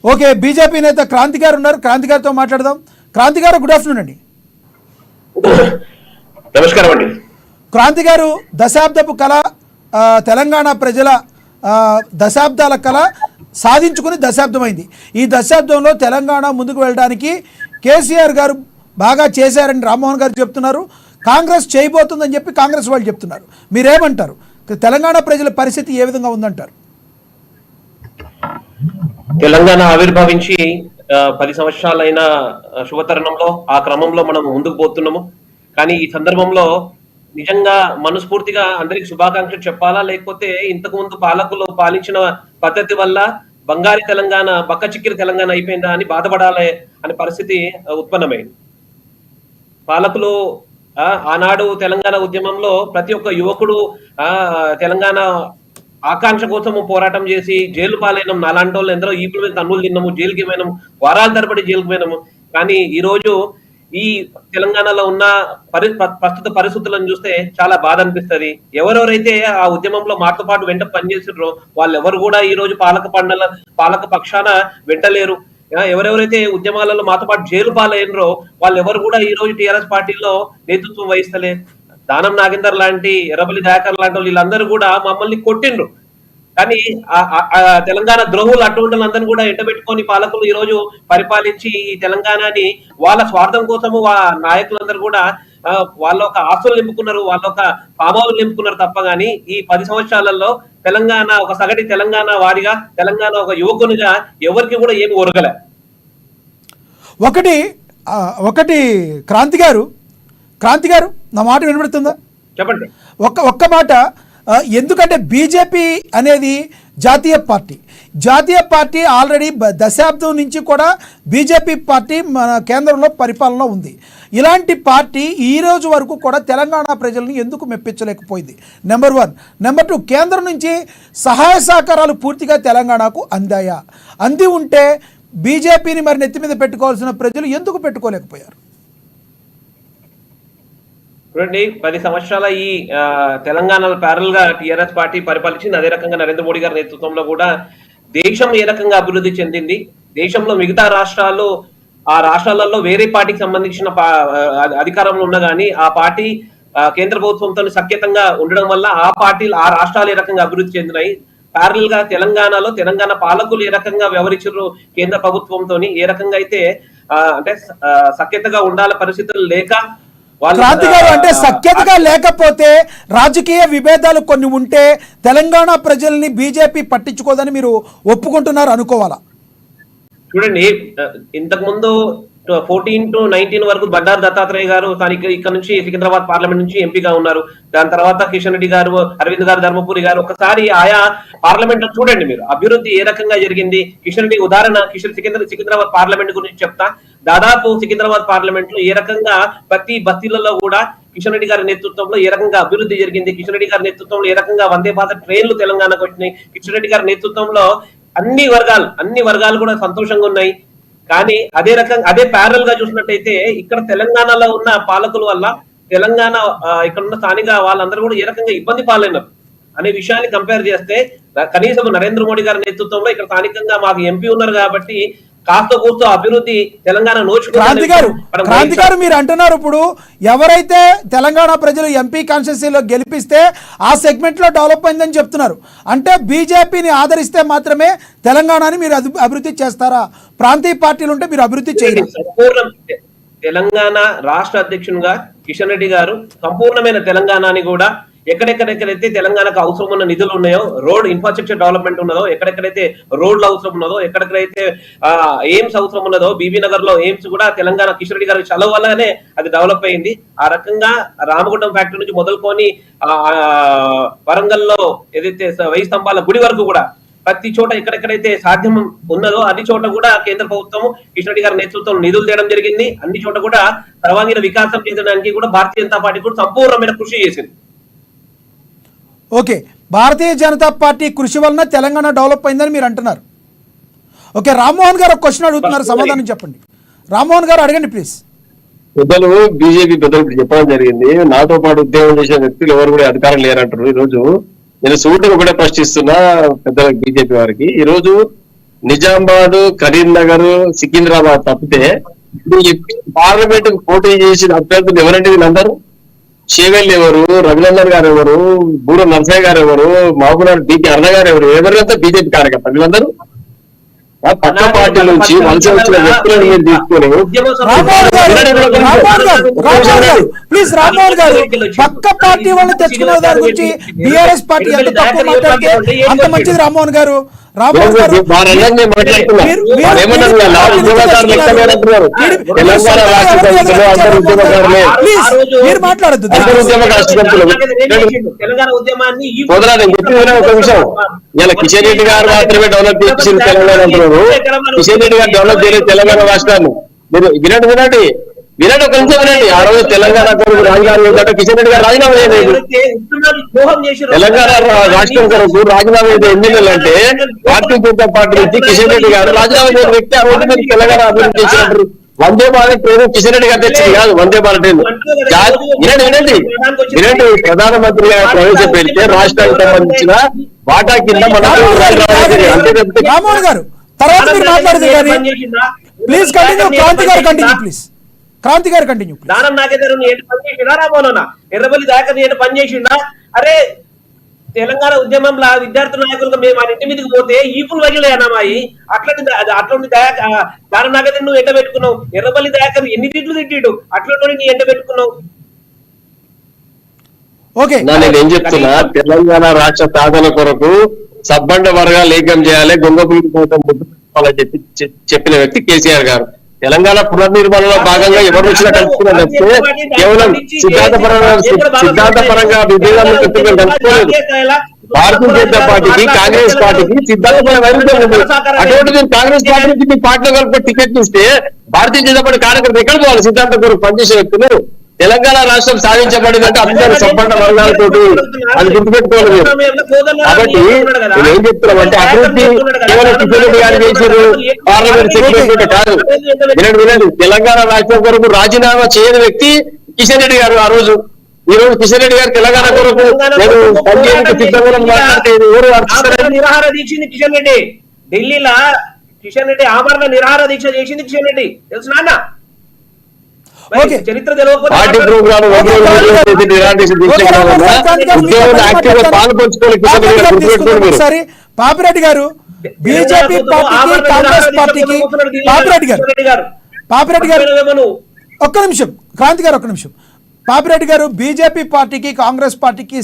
Okay, BJP నేత క్రాంతి గారు ఉన్నారు, క్రాంతి గారితో మాట్లాడదాం. క్రాంతి గారు, గుడ్ ఆఫ్టర్నూన్ అండి. నమస్కారం అండి. క్రాంతి గారు, దశాబ్దపు కళ, తెలంగాణ ప్రజల దశాబ్దాల కళ సాధించుకుని దశాబ్దమైంది. ఈ దశాబ్దంలో తెలంగాణ ముందుకు వెళ్ళడానికి కేసీఆర్ గారు బాగా చేశారని రామ్మోహన్ గారు చెప్తున్నారు. కాంగ్రెస్ చేయబోతుందని చెప్పి కాంగ్రెస్ వాళ్ళు చెప్తున్నారు. మీరేమంటారు? తెలంగాణ ప్రజల పరిస్థితి ఏ విధంగా ఉందంటారు? తెలంగాణ ఆవిర్భవించి 10 సంవత్సరాలైన శుభతరుణంలో ఆ క్రమంలో మనం ముందుకు పోతున్నాము. కానీ ఈ సందర్భంలో నిజంగా మనస్ఫూర్తిగా అందరికి శుభాకాంక్షలు చెప్పాలా, లేకపోతే ఇంతకు ముందు పాలకులు పాలించిన పద్ధతి వల్ల బంగారు తెలంగాణ బక్క చిక్కిరి తెలంగాణ అయిపోయిందా అని బాధపడాలి అనే పరిస్థితి ఉత్పన్నమైంది. పాలకులు ఆనాడు తెలంగాణ ఉద్యమంలో ప్రతి ఒక్క యువకుడు తెలంగాణ ఆకాంక్ష కోసము పోరాటం చేసి జైలు పాలైనం. నాలాంటి వాళ్ళు ఎందరో ఈపుల మీద తన్నులు తిన్నాము, జైలుకి పోయినాము, వారాల తరబడి జైలుకి పోయినాము. కానీ ఈ రోజు ఈ తెలంగాణలో ఉన్న ప్రస్తుత పరిస్థితులను చూస్తే చాలా బాధ అనిపిస్తుంది. ఎవరెవరైతే ఆ ఉద్యమంలో మాతో పాటు వెంట పనిచేసిర్రో వాళ్ళెవరు కూడా ఈ రోజు పాలక పక్షాన వెంటలేరు. ఎవరెవరైతే ఉద్యమాలలో మాతో పాటు జైలు పాలైనరో వాళ్ళెవరు కూడా ఈ రోజు టీఆర్ఎస్ పార్టీలో నేతృత్వం వహిస్తలే. దానం నాగేందర్ లాంటి, ఎర్రబల్లి దయాకర్ లాంటి వీళ్ళందరూ కూడా మమ్మల్ని కొట్టిండ్రు. కానీ తెలంగాణ ద్రోహులు అటువంటి అందరిని కూడా ఎంటబెట్టుకొని పాలకులు ఈ రోజు పరిపాలించి ఈ తెలంగాణని వాళ్ళ స్వార్థం కోసము నాయకులందరూ కూడా వాళ్ళ ఒక ఆస్తులు నింపుకున్నారు, వాళ్ళ ఒక పామాలు నింపుకున్నారు తప్ప గానీ ఈ 10 సంవత్సరాలలో తెలంగాణ ఒక సగటి తెలంగాణ వాడిగా, తెలంగాణ ఒక యువకునిగా ఎవరికి కూడా ఏమి ఒరగలే. ఒకటి క్రాంతి గారు నా మాట వినబడుతుందా? చెప్పండి. ఒక్క మాట. ఎందుకంటే బీజేపీ అనేది జాతీయ పార్టీ ఆల్రెడీ దశాబ్దం నుంచి కూడా బీజేపీ పార్టీ మన కేంద్రంలో పరిపాలనలో ఉంది. ఇలాంటి పార్టీ ఈ రోజు వరకు కూడా తెలంగాణ ప్రజల్ని ఎందుకు మెప్పించలేకపోయింది? నెంబర్ 1. నెంబర్ 2, కేంద్రం నుంచి సహాయ సహకారాలు పూర్తిగా తెలంగాణకు అంది ఉంటే బీజేపీని మరి నెత్తి మీద పెట్టుకోవాల్సిన ప్రజలు ఎందుకు పెట్టుకోలేకపోయారు? చూడండి, 10 సంవత్సరాల ఈ తెలంగాణలో ప్యారల్ గా టిఆర్ఎస్ పార్టీ పరిపాలించింది. అదే రకంగా నరేంద్ర మోడీ గారి నేతృత్వంలో కూడా దేశం ఏ రకంగా అభివృద్ధి చెందింది, దేశంలో మిగతా రాష్ట్రాల్లో ఆ రాష్ట్రాలలో వేరే పార్టీకి సంబంధించిన అధికారంలో ఉన్నా కానీ ఆ పార్టీ కేంద్ర ప్రభుత్వంతో సఖ్యతంగా ఉండడం వల్ల ఆ రాష్ట్రాలు ఏ రకంగా అభివృద్ధి చెందినాయి. ప్యారల్ గా తెలంగాణలో తెలంగాణ పాలకులు ఏ రకంగా వ్యవహరించారు కేంద్ర ప్రభుత్వంతో, ఏ రకంగా అయితే అంటే సఖ్యతగా ఉండాల పరిస్థితులు లేక క్రాంతి గారు, అంటే సఖ్యతగా లేకపోతే రాజకీయ విభేదాలు కొన్ని ఉంటే తెలంగాణ ప్రజల్ని బీజేపీ పట్టించుకోదని మీరు ఒప్పుకుంటున్నారు అనుకోవాలా? చూడండి, ఇంతకు ముందు 14 to 19 వరకు బండారు దత్తాత్రేయ గారు ఇక్కడ నుంచి సికింద్రాబాద్ పార్లమెంట్ నుంచి ఎంపీగా ఉన్నారు. దాని తర్వాత కిషన్ రెడ్డి గారు, అరవింద్ గారు, ధర్మపురి గారు, ఒకసారి ఆయా పార్లమెంట్ లో చూడండి మీరు అభివృద్ధి ఏ రకంగా జరిగింది. కిషన్ రెడ్డి ఉదాహరణ, సికింద్రాబాద్ పార్లమెంట్ గురించి చెప్తా. దాదాపు సికింద్రాబాద్ పార్లమెంట్ లో ఏ రకంగా ప్రతి బస్తీలలో కూడా కిషన్ రెడ్డి గారి నేతృత్వంలో ఏ రకంగా అభివృద్ధి జరిగింది, కిషన్ రెడ్డి గారి నేతృత్వంలో ఏ రకంగా వందే భారత్ ట్రైన్లు తెలంగాణకు వచ్చినాయి, కిషన్ రెడ్డి గారి నేతృత్వంలో అన్ని వర్గాలు కూడా సంతోషంగా ఉన్నాయి. కానీ అదే ప్యారల్ గా చూసినట్టయితే ఇక్కడ తెలంగాణలో ఉన్న పాలకుల వల్ల తెలంగాణ ఇక్కడ ఉన్న స్థానిక వాళ్ళందరూ కూడా ఏ రకంగా ఇబ్బంది పాలైనారు అనే విషయాన్ని కంపేర్ చేస్తే కనీసం నరేంద్ర మోడీ గారి నేతృత్వంలో ఇక్కడ స్థానికంగా మాకు ఎంపీ ఉన్నారు కాబట్టి కాస్త కూస్తో అభివృద్ధి తెలంగాణ క్రాంతి గారు మీరు అంటున్నారు ఇప్పుడు ఎవరైతే తెలంగాణ ప్రజలు ఎంపీ కాన్స్టిట్యూన్సీలో గెలిపిస్తే ఆ సెగ్మెంట్ లో డెవలప్ అయిందని చెప్తున్నారు. అంటే బీజేపీని ఆదరిస్తే మాత్రమే తెలంగాణని మీరు అభివృద్ధి చేస్తారా? ప్రాంతీయ పార్టీలు ఉంటే మీరు అభివృద్ధి చేయరు. తెలంగాణ రాష్ట్ర అధ్యక్షునిగా కిషన్ రెడ్డి గారు సంపూర్ణమైన తెలంగాణని కూడా ఎక్కడెక్కడైతే తెలంగాణకు అవసరం ఉన్న నిధులు ఉన్నాయో, రోడ్ ఇన్ఫ్రాస్ట్రక్చర్ డెవలప్మెంట్ ఉన్నదో, ఎక్కడెక్కడైతే రోడ్లు అవసరం ఉన్నదో, ఎక్కడెక్కడైతే ఎయిమ్స్ అవసరం ఉన్నదో, బీబీ నగర్ లో ఎయిమ్స్ కూడా తెలంగాణ కిషన్ రెడ్డి గారికి చలవ వల్లనే అది డెవలప్ అయింది. ఆ రకంగా రామగుండం ఫ్యాక్టరీ నుంచి మొదలుకొని వరంగల్లో ఏదైతే 1000 స్తంభాల గుడి వరకు కూడా ప్రతి చోట ఎక్కడెక్కడైతే సాధ్యం ఉన్నదో అన్ని చోట కూడా కేంద్ర ప్రభుత్వం కిషన్ రెడ్డి గారి నేతృత్వంలో నిధులు తేయడం జరిగింది. అన్ని చోట కూడా సర్వాంగీణ వికాసం చేయడానికి కూడా భారతీయ జనతా పార్టీ కూడా సంపూర్ణమైన కృషి చేసింది. ఓకే, భారతీయ జనతా పార్టీ కృషి వలన తెలంగాణ డెవలప్ అయిందని మీరు అంటున్నారు. ఓకే, రామ్మోహన్ గారు ఒక క్వశ్చన్ అడుగుతున్నారు, సమాధానం చెప్పండి. రామ్మోహన్ గారు అడగండి ప్లీజ్. పెద్దలు బీజేపీ పెద్దలు చెప్పడం జరిగింది, నాతో పాటు ఉద్యోగం చేసే వ్యక్తులు ఎవరు కూడా అధికారం లేరంటారు. ఈ రోజు నేను సూటిగా కూడా ప్రశ్నిస్తున్నా పెద్దల బీజేపీ వారికి. ఈ రోజు నిజామాబాద్, కరీంనగర్, సికింద్రాబాద్ తప్పితే ఈ పార్లమెంట్ పోటీ చేసిన అభ్యర్థులు ఎవరంటే వీళ్ళందరూ? షేవెల్ ఎవరు, రఘునందన్ గారు ఎవరు, బూర నరసయ్య గారు ఎవరు, మహబూబ్నగర్ డికే అరుణ గారు ఎవరు? ఎవరంతా బీజేపీ కార్యకర్తలు వీళ్ళందరూ. ఆ పక్క పార్టీ నుంచి వలస వచ్చిన వ్యక్తులను మీరు తీసుకొని ప్లీజ్ రామ్మోహన్ గారు పక్క పార్టీ వాళ్ళు తెచ్చుకున్న దాని గురించి బీఆర్ఎస్ పార్టీ ఎంత తక్కువ మాట్లాడితే అంత మంచిది. రామ్మోహన్ గారు వారందరినీ మాట్లాడుతున్నారు. వాళ్ళు ఏమన్నారు? ఉద్యోగదారులు లెక్కలేదంటున్నారు. తెలంగాణ రాష్ట్ర సమితిలో అందరు ఉద్యోగదారులే, మీరు మాట్లాడద్దు. అందరు ఉద్యమ రాష్ట్ర సమితిలో సోదరా నేను చెప్పింది ఒక నిమిషం. ఇలా కిషన్ రెడ్డి గారు మాత్రమే డెవలప్ చేసింది తెలంగాణ అంటున్నారు. కిషన్ రెడ్డి గారు డెవలప్ చేయలేదు తెలంగాణ రాష్ట్రాన్ని. మీరు వినండి ఒక నిమిషం వినండి. ఆ రోజు తెలంగాణ కొరకు రాజీనామా కిషన్ రెడ్డి గారు రాజీనామా చేయలేదు. తెలంగాణ రాష్ట్రం కొరకు రాజీనామా చేసే ఎమ్మెల్యేలు అంటే భారతీయ జనతా పార్టీ నుంచి కిషన్ రెడ్డి గారు రాజీనామా చేసిన వ్యక్తి. ఆ రోజు మీరు తెలంగాణ అభివృద్ధి చేసినట్టు వందే భారత్ ట్రైన్ కిషన్ రెడ్డి గారు తెచ్చింది కాదు. వందే భారత్ ట్రైన్ వినండి ప్రధానమంత్రి గారు ప్రవేశపెడితే రాష్ట్రానికి సంబంధించిన వాటా కింద రామ్మోహన్ గారు తర్వాత మీరు మాట్లాడదు కానీ ప్లీజ్ కంటిన్యూ. క్రాంతి గారు కంటిన్యూ. దానం నాగేందర్ ఏంటి పని చేసిండా? రామోహన్ ఎర్రబల్లి దాకా ఏంటి పని చేసిండా? అరే తెలంగాణ ఉద్యమంలో విద్యార్థి నాయకులుగా మేము ఆయన ఇంటి మీదకి పోతే ఈపులు వగిలేనమ్మాయి. అట్లాంటి దానం నాగేందర్ నువ్వు ఎండ పెట్టుకున్నావు. ఎర్రబల్లి దయాకర్ ఎన్ని తిట్లు తిట్టిడు, అట్లాంటి నీ ఎండ పెట్టుకున్నావు. ఓకే నేనేం చెప్తున్నా, తెలంగాణ రాష్ట్ర సాధన కొరకు సబ్బండ వర్గాలు ఏకం చేయాలి, గొంగపులికి కోసం ముద్దుకోవాలని చెప్పిన వ్యక్తి కేసీఆర్ గారు. తెలంగాణ పునర్నిర్మాణంలో భాగంగా ఎవరు వచ్చినా కలుపుకున్నారు తప్పితే కేవలం సిద్ధాంతపరంగా విభేదాలను కలుపుకోలేదు. భారతీయ జనతా పార్టీకి కాంగ్రెస్ పార్టీకి సిద్ధాంతపరంగా వైరుధ్యం ఉంది. అటువంటి కాంగ్రెస్ పార్టీ నుంచి మీ పార్టీలో కలిపి టికెట్ ఇస్తే భారతీయ జనతా పార్టీ కార్యకర్తలు ఎక్కడ పోవాలి? సిద్ధాంత కొరకు పనిచేసే వ్యక్తులు. తెలంగాణ రాష్ట్రం సాధించబడిందంటే అందరూ సంపన్న వర్గాలతోటి అది గుర్తుపెట్టుకోలేదు. కాబట్టి నేను ఏం చెప్తున్నామంటే అభివృద్ధి కేవలం కిషన్ రెడ్డి గారు చేసారు, పార్లమెంట్ సెక్రటరీ కాదు. వినండి తెలంగాణ రాష్ట్రం కొరకు రాజీనామా చేయని వ్యక్తి కిషన్ రెడ్డి గారు. ఆ రోజు ఈ రోజు కిషన్ రెడ్డి గారు తెలంగాణ కొరకు నేను పనిచేయడానికి సిద్ధంగా మాట్లాడితే ఎవరు నిరాహార దీక్ష కిషన్ రెడ్డి ఢిల్లీలో కిషన్ రెడ్డి ఆమరణ నిరాహార దీక్ష చేసింది కిషన్ రెడ్డి తెలుసు నాన్న. చరిత్ర పార్టీ ప్రోగ్రామ్ పాపిరెడ్డి గారు బీజేపీ పార్టీకి కాంగ్రెస్ పార్టీకి పాపిరెడ్డి గారు ఒక్క నిమిషం, క్రాంతి గారు ఒక్క నిమిషం. పాపిరెడ్డి గారు బీజేపీ పార్టీకి కాంగ్రెస్ పార్టీకి